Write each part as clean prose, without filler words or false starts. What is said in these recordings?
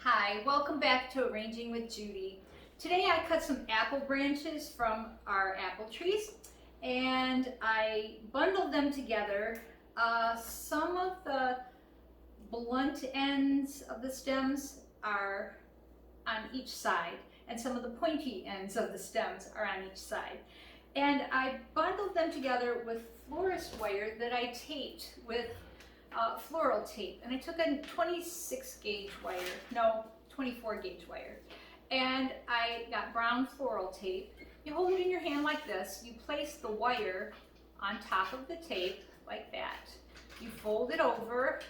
Hi, welcome back to Arranging with Judy. Today I cut some apple branches from our apple trees and I bundled them together. Some of the blunt ends of the stems are on each side and some of the pointy ends of the stems are on each side. And I bundled them together with florist wire that I taped with floral tape, and I took a 26 gauge wire, no, 24 gauge wire, and I got brown floral tape. You hold it in your hand like this, you place the wire on top of the tape like that, you fold it over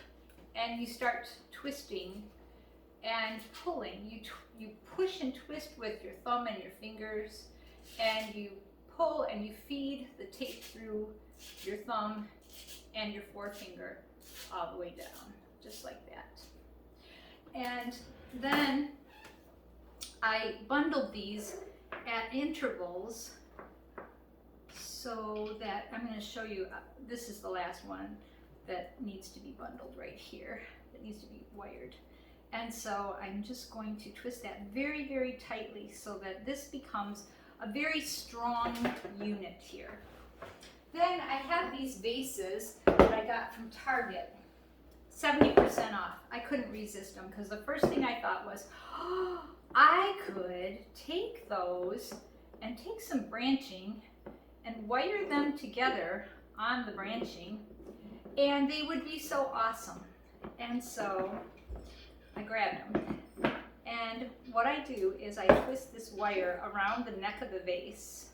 and you start twisting and pulling. You push and twist with your thumb and your fingers, and you pull and you feed the tape through your thumb and your forefinger all the way down, just like that. And then I bundled these at intervals so that I'm going to show you, this is the last one that needs to be bundled right here, that needs to be wired. And so I'm just going to twist that very, very tightly so that this becomes a very strong unit here. Then I have these vases that I got from Target, 70% off. I couldn't resist them because the first thing I thought was, oh, I could take those and take some branching and wire them together on the branching, and they would be so awesome. And so I grabbed them. And what I do is I twist this wire around the neck of the vase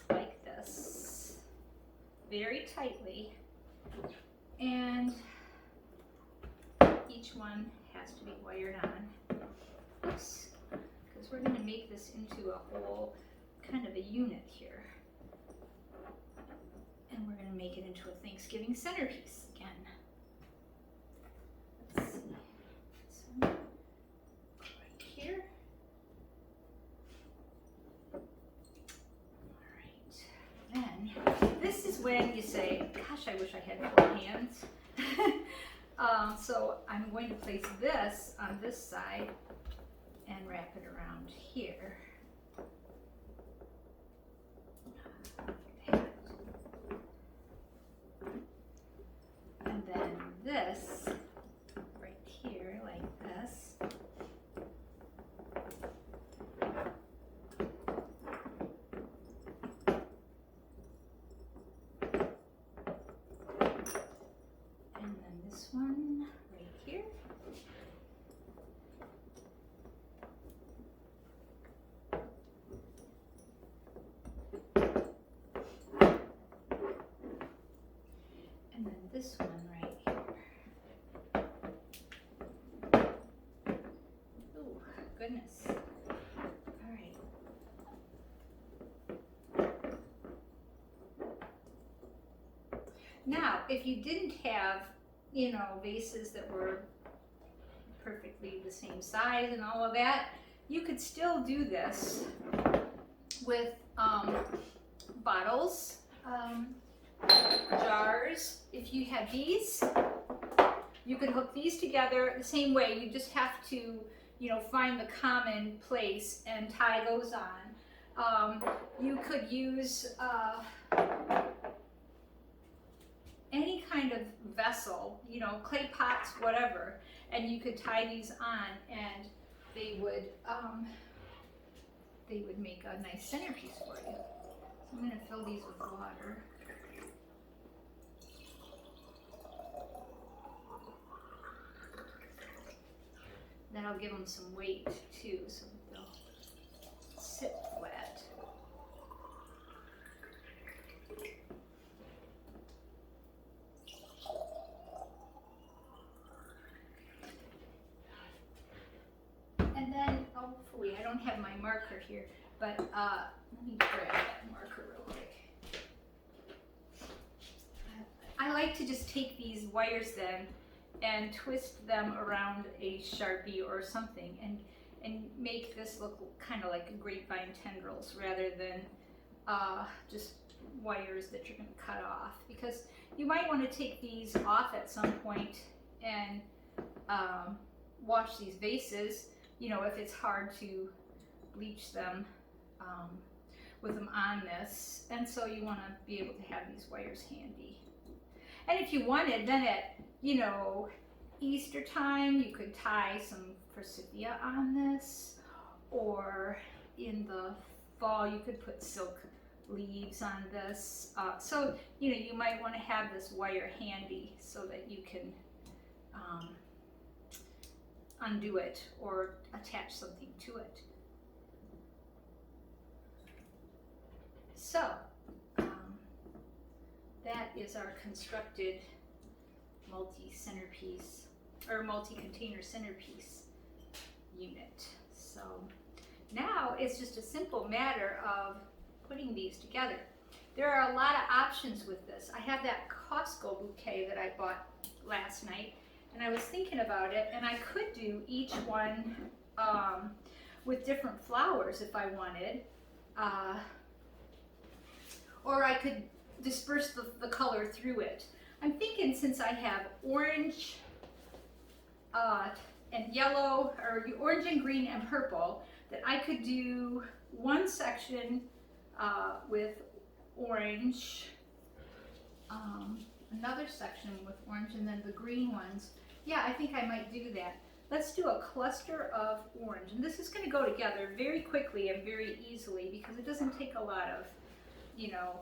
like this, very tightly, and each one has to be wired on, because we're going to make this into a whole kind of a unit here, and we're going to make it into a Thanksgiving centerpiece again. Let's see. So, right here. All right. Then this is when you say, gosh, I wish I had 4 hands. So I'm going to place this on this side and wrap it around here. And then this right here like this. And then this one right here. And then this one right here. Oh, goodness. All right. Now, if you didn't have, vases that were perfectly the same size and all of that, you could still do this with bottles, jars. If you had these, you could hook these together the same way. You just have to, find the common place and tie those on. You could use any kind of vessel, clay pots, whatever, and you could tie these on, and they would make a nice centerpiece for you. So I'm going to fill these with water. Then I'll give them some weight too, so that they'll sit flat. And then, hopefully, I don't have my marker here, but let me grab that marker real quick. I like to just take these wires then and twist them around a Sharpie or something and make this look kind of like a grapevine tendrils rather than just wires that you're going to cut off, because you might want to take these off at some point and wash these vases, you know, if it's hard to bleach them with them on this. And so you want to be able to have these wires handy. And if you wanted, then at, you know, Easter time, you could tie some forsythia on this, or in the fall you could put silk leaves on this. So, you know, you might want to have this wire handy so that you can undo it or attach something to it. So, that is our constructed multi-centerpiece or multi-container centerpiece unit. So now it's just a simple matter of putting these together. There are a lot of options with this. I have that Costco bouquet that I bought last night, and I was thinking about it, and I could do each one with different flowers if I wanted, or I could disperse the color through it. I'm thinking, since I have orange and yellow, or orange and green and purple, that I could do one section with orange, another section with orange, and then the green ones. Yeah, I think I might do that. Let's do a cluster of orange, and this is going to go together very quickly and very easily because it doesn't take a lot of, you know,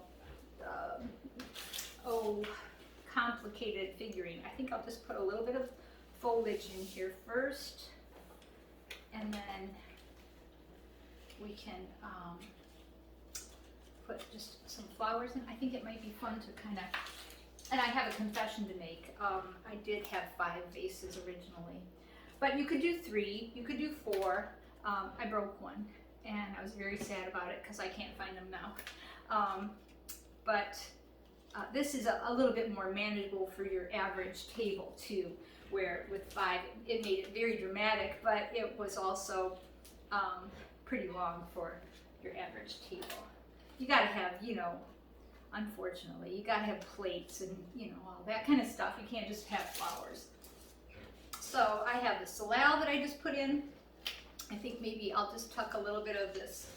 complicated figuring. I think I'll just put a little bit of foliage in here first, and then we can put just some flowers in. I think it might be fun to kind of, and I have a confession to make. I did have 5 vases originally, but you could do 3, you could do 4. I broke one, and I was very sad about it because I can't find them now. But this is a little bit more manageable for your average table too, where with 5 it made it very dramatic, but it was also pretty long for your average table. You gotta have, you know, unfortunately, you gotta have plates and, you know, all that kind of stuff. You can't just have flowers. So I have the salal that I just put in. I think maybe I'll just tuck a little bit of this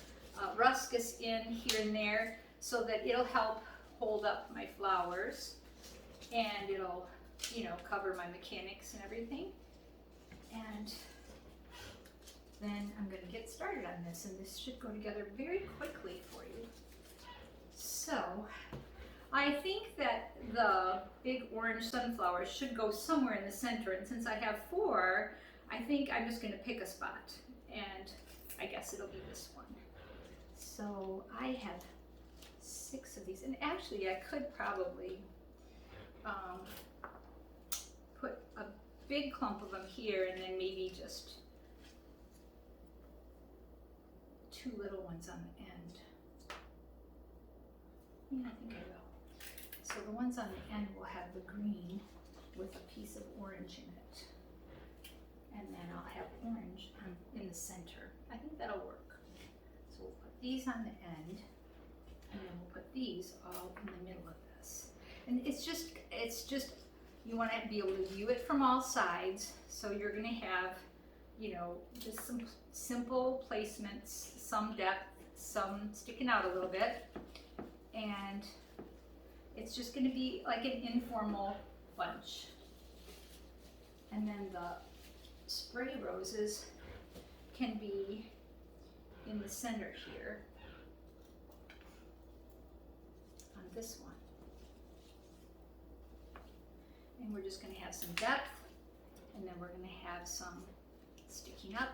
ruscus in here and there so that it'll help hold up my flowers, and it'll, you know, cover my mechanics and everything. And then I'm going to get started on this, and this should go together very quickly for you. So I think that the big orange sunflowers should go somewhere in the center, and since I have 4, I think I'm just going to pick a spot, and I guess it'll be this one. So I have 6 of these, and actually I could probably put a big clump of them here, and then maybe just 2 little ones on the end. Yeah, I think I will. So the ones on the end will have the green with a piece of orange in it, and then I'll have orange in the center. I think that'll work. So we'll put these on the end, and then we'll put these all in the middle of this. And it's just, you want to be able to view it from all sides. So you're going to have, you know, just some simple placements, some depth, some sticking out a little bit. And it's just going to be like an informal bunch. And then the spray roses can be in the center here on this one. And we're just going to have some depth, and then we're going to have some sticking up,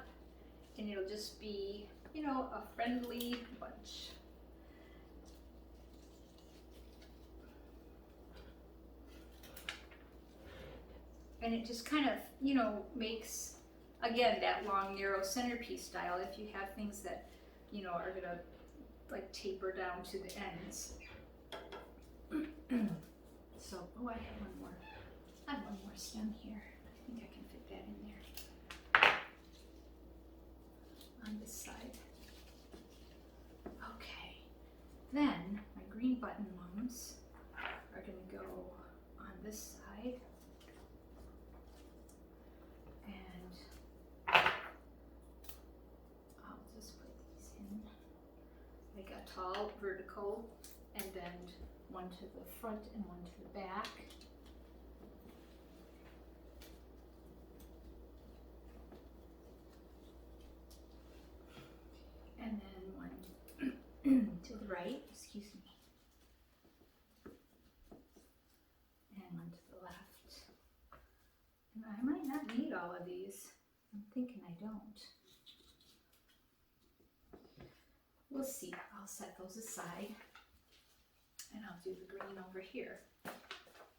and it'll just be, you know, a friendly bunch. And it just kind of, you know, makes, again, that long, narrow centerpiece style if you have things that, you know, are going to, like, taper down to the ends. So, oh, I have one more. I have one more stem here. I think I can fit that in there. On this side. Okay. Then, my green button mums are going to go on this side. And tall vertical, and then one to the front and one to the back. And then one to the right, excuse me. And one to the left. And I might not need all of these. I'm thinking I don't. We'll see. I'll set those aside. And I'll do the green over here.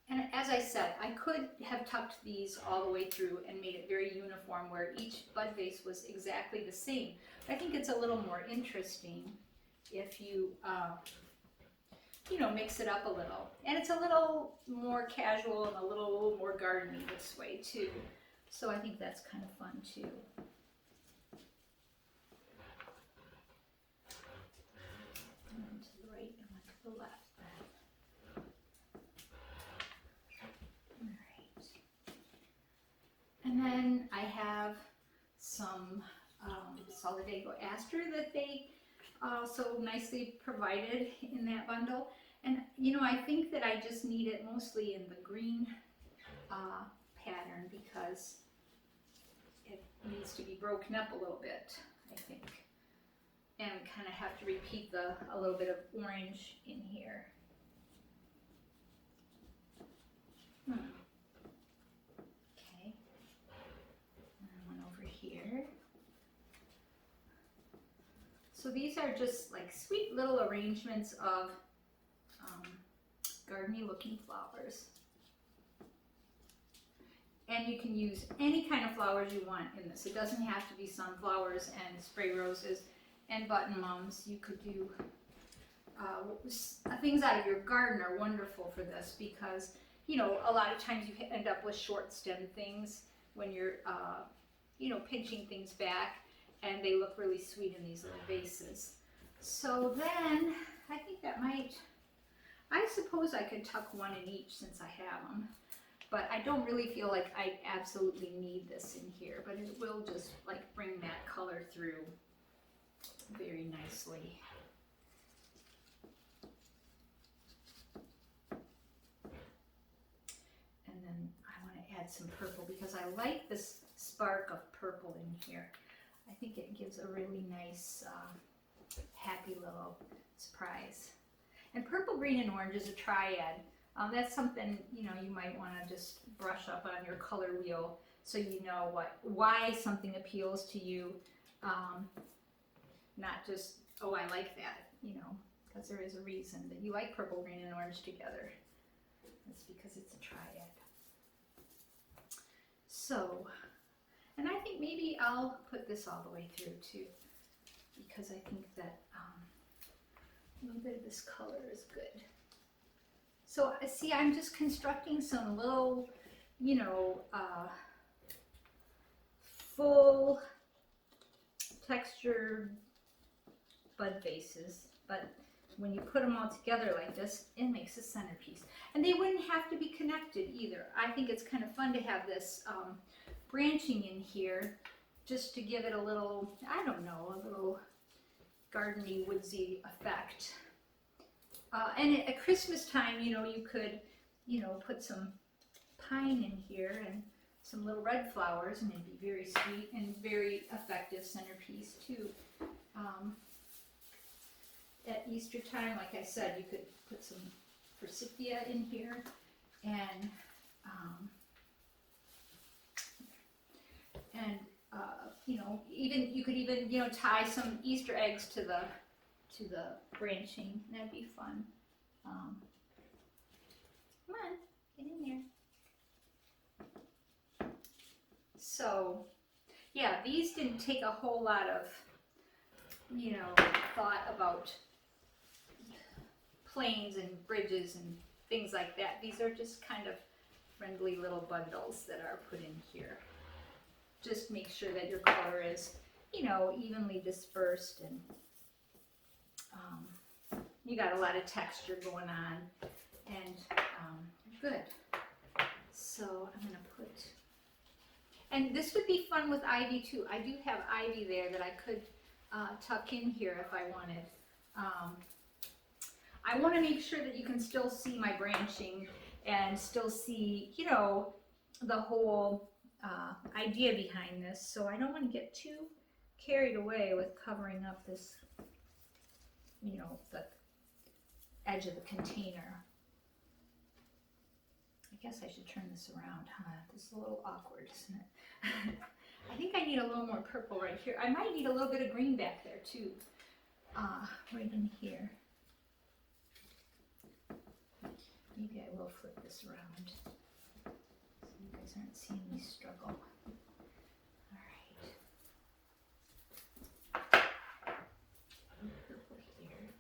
And as I said, I could have tucked these all the way through and made it very uniform where each bud vase was exactly the same. I think it's a little more interesting if you, you know, mix it up a little. And it's a little more casual and a little more gardeny this way too. So I think that's kind of fun too. And one to the right and one to the left. And then I have some Solidago aster that they so nicely provided in that bundle. And you know, I think that I just need it mostly in the green pattern because it needs to be broken up a little bit, I think. And kind of have to repeat a little bit of orange in here. So these are just like sweet little arrangements of gardeny looking flowers. And you can use any kind of flowers you want in this. It doesn't have to be sunflowers and spray roses and button mums. You could do things out of your garden are wonderful for this because, you know, a lot of times you end up with short stem things when you're, you know, pinching things back. And they look really sweet in these little vases. So then, I think that might, I suppose I could tuck one in each since I have them. But I don't really feel like I absolutely need this in here. But it will just like bring that color through very nicely. And then I want to add some purple because I like this spark of purple in here. I think it gives a really nice, happy little surprise. And purple, green, and orange is a triad. That's something, you know, you might want to just brush up on your color wheel so you know why something appeals to you. Not just, oh, I like that, you know, because there is a reason that you like purple, green, and orange together. It's because it's a triad. So, and I think maybe I'll put this all the way through too, because I think that a little bit of this color is good. So see, I'm just constructing some little, you know, full textured bud vases, but when you put them all together like this, it makes a centerpiece. And they wouldn't have to be connected either. I think it's kind of fun to have this branching in here just to give it a little, I don't know, a little gardeny, woodsy effect. And at Christmas time, you know, you could, you know, put some pine in here and some little red flowers, and it'd be very sweet and very effective centerpiece too. At Easter time, like I said, you could put some forsythia in here, and you know, you could even you know, tie some Easter eggs to the branching. That'd be fun. Come on, get in there. So, yeah, these didn't take a whole lot of, you know, thought about planes and bridges and things like that. These are just kind of friendly little bundles that are put in here. Just make sure that your color is, you know, evenly dispersed, and you got a lot of texture going on, and good. So I'm gonna put, and this would be fun with ivy too. I do have ivy there that I could tuck in here if I wanted. I want to make sure that you can still see my branching and still see, you know, the whole idea behind this. So I don't want to get too carried away with covering up this, you know, the edge of the container. I guess I should turn this around, huh? This is a little awkward, isn't it? I think I need a little more purple right here. I might need a little bit of green back there too. Right in here. Maybe I will flip this around so you guys aren't seeing me struggle. All right. Purple here.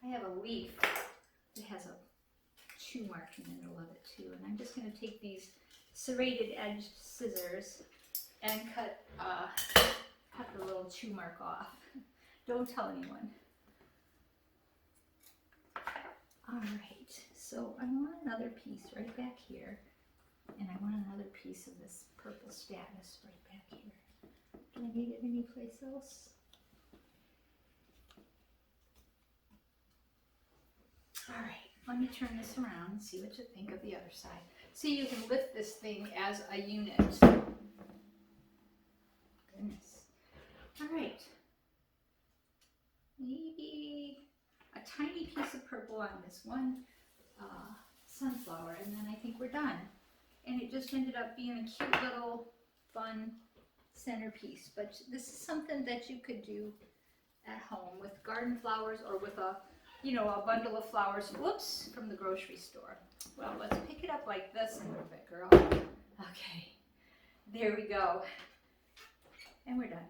I have a leaf that has a chew mark in the middle of it too, and I'm just going to take these serrated edged scissors and cut the little chew mark off. Don't tell anyone. All right, so I want another piece right back here, and I want another piece of this purple status right back here. Do I need it anyplace else? All right, let me turn this around and see what you think of the other side. See, you can lift this thing as a unit. Goodness. All right. Maybe a tiny piece of purple on this one sunflower, and then I think we're done. And it just ended up being a cute little fun centerpiece. But this is something that you could do at home with garden flowers or with a, you know, a bundle of flowers, whoops, from the grocery store. Well, let's pick it up like this and move it, girl. Okay, there we go. And we're done.